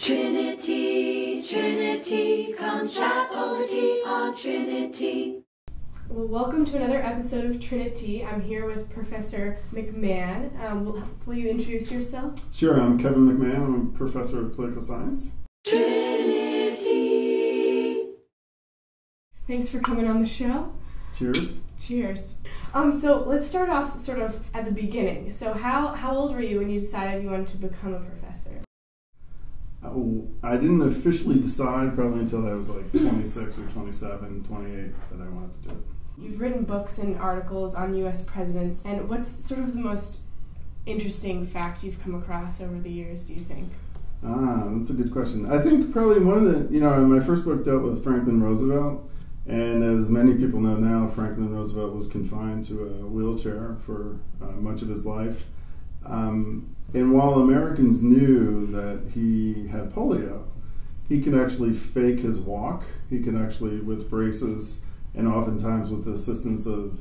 Trinity, Trinity, come chat over tea on Trinity. Well, welcome to another episode of Trinity. I'm here with Professor McMahon. Will you introduce yourself? Sure, I'm Kevin McMahon. I'm a professor of political science. Trinity. Thanks for coming on the show. Cheers. Cheers. So let's start off sort of at the beginning. So how old were you when you decided you wanted to become a professor? I didn't officially decide probably until I was like 26 or 27, 28 that I wanted to do it. You've written books and articles on U.S. presidents, and what's sort of the most interesting fact you've come across over the years, do you think? That's a good question. I think probably one of the, my first book dealt with Franklin Roosevelt, and as many people know now, Franklin Roosevelt was confined to a wheelchair for much of his life. And while Americans knew that he had polio, he could actually fake his walk. He could actually, with braces, and oftentimes with the assistance of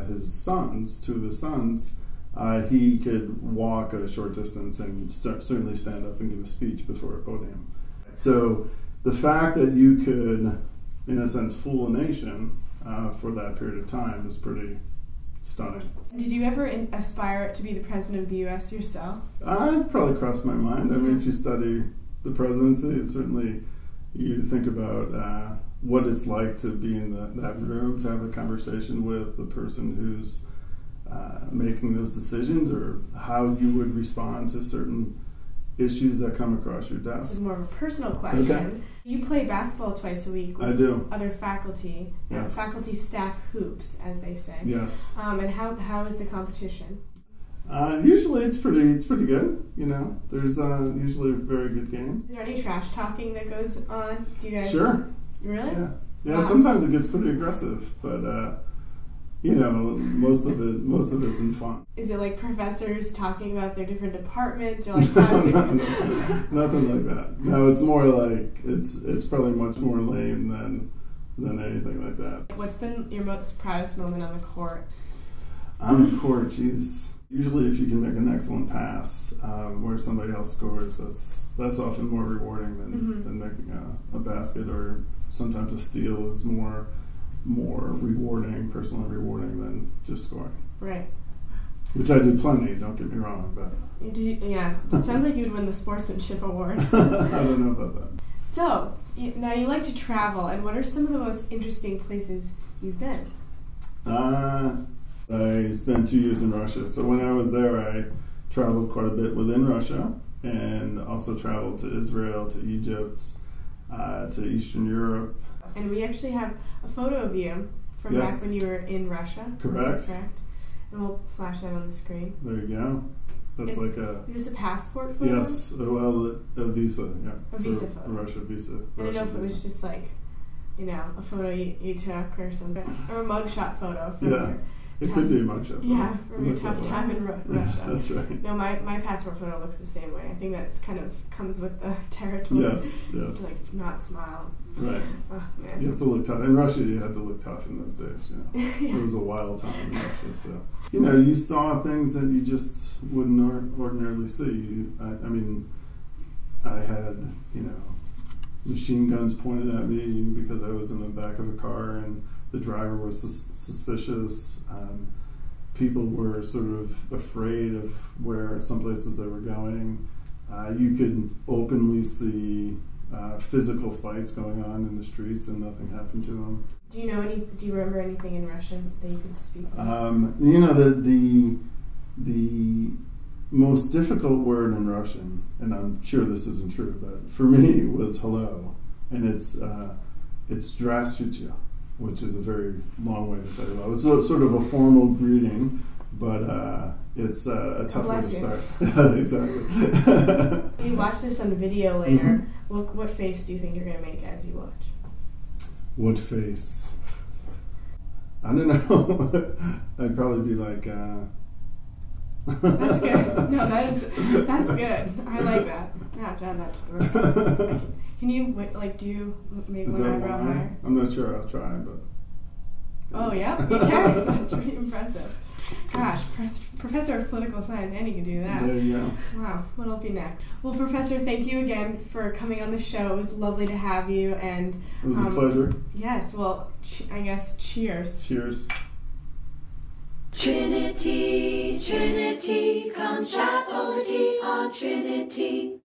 his sons, two of his sons, he could walk a short distance and certainly stand up and give a speech before a podium. So the fact that you could, in a sense, fool a nation for that period of time is pretty stunning. Did you ever aspire to be the president of the U.S. yourself? It probably crossed my mind. I mean, if you study the presidency, it's certainly, you think about what it's like to be in that room, to have a conversation with the person who's making those decisions, or how you would respond to certain issues that come across your desk. This is more of a personal question. Okay. You play basketball twice a week with other faculty. Yes. Faculty staff hoops, as they say. Yes. And how is the competition? Usually it's pretty good. There's usually a very good game. Is there any trash talking that goes on? Do you guys? Sure. Really? Yeah. Sometimes it gets pretty aggressive, but most of it's in fun. Is it like professors talking about their different departments, or like how is it? No, nothing like that. No, it's more like it's probably much more lame than anything like that. What's been your most proudest moment on the court? On the court, geez. Usually, if you can make an excellent pass where somebody else scores, that's often more rewarding than making a basket, or sometimes a steal is more rewarding, personally rewarding than just scoring. Right. Which I do plenty, don't get me wrong, but... Yeah, it sounds like you'd win the sportsmanship award. I don't know about that. So, now you like to travel, and what are some of the most interesting places you've been? I spent 2 years in Russia, so when I was there I traveled quite a bit within Russia, and also traveled to Israel, to Egypt, to Eastern Europe. And we actually have a photo of you from back when you were in Russia. Correct. Correct. And we'll flash that on the screen. There you go. That's Is this a passport photo? Yes, well, a visa, yeah. A visa photo. A Russia visa. I don't know if it was just like, a photo you took or something. Or a mugshot photo. It could be a mugshot photo. Yeah, from your tough time in Russia. That's right. No, my passport photo looks the same way. I think that's kind of comes with the territory. Yes. To not smile. Right. Oh, man. You have to look tough. In Russia, you had to look tough in those days. Yeah. It was a wild time in Russia, so you saw things that you just wouldn't ordinarily see. I had machine guns pointed at me because I was in the back of a car and the driver was suspicious. People were sort of afraid of where some places they were going. You could openly see physical fights going on in the streets, and nothing happened to them. Do you remember anything in Russian that you could speak? The most difficult word in Russian, and I'm sure this isn't true, but for me was hello, and it's здравствуйте, which is a very long way to say hello. It's sort of a formal greeting, but it's a tough way to start. Exactly. You watch this on video later. What face do you think you're going to make as you watch? What face? I don't know. I'd probably be like... That's good. No, that's good. I like that. I have to add that to the rest. Can you, do you make one eyebrow higher? I'm not sure. I'll try, but... Oh, yeah? You can. That's pretty impressive. Gosh, professor of political science, and you can do that. There you go. Wow, what'll be next? Well, Professor, thank you again for coming on the show. It was lovely to have you, and It was a pleasure. Yes, well, I guess cheers. Cheers. Trinity, Trinity, come chat over tea on Trinity.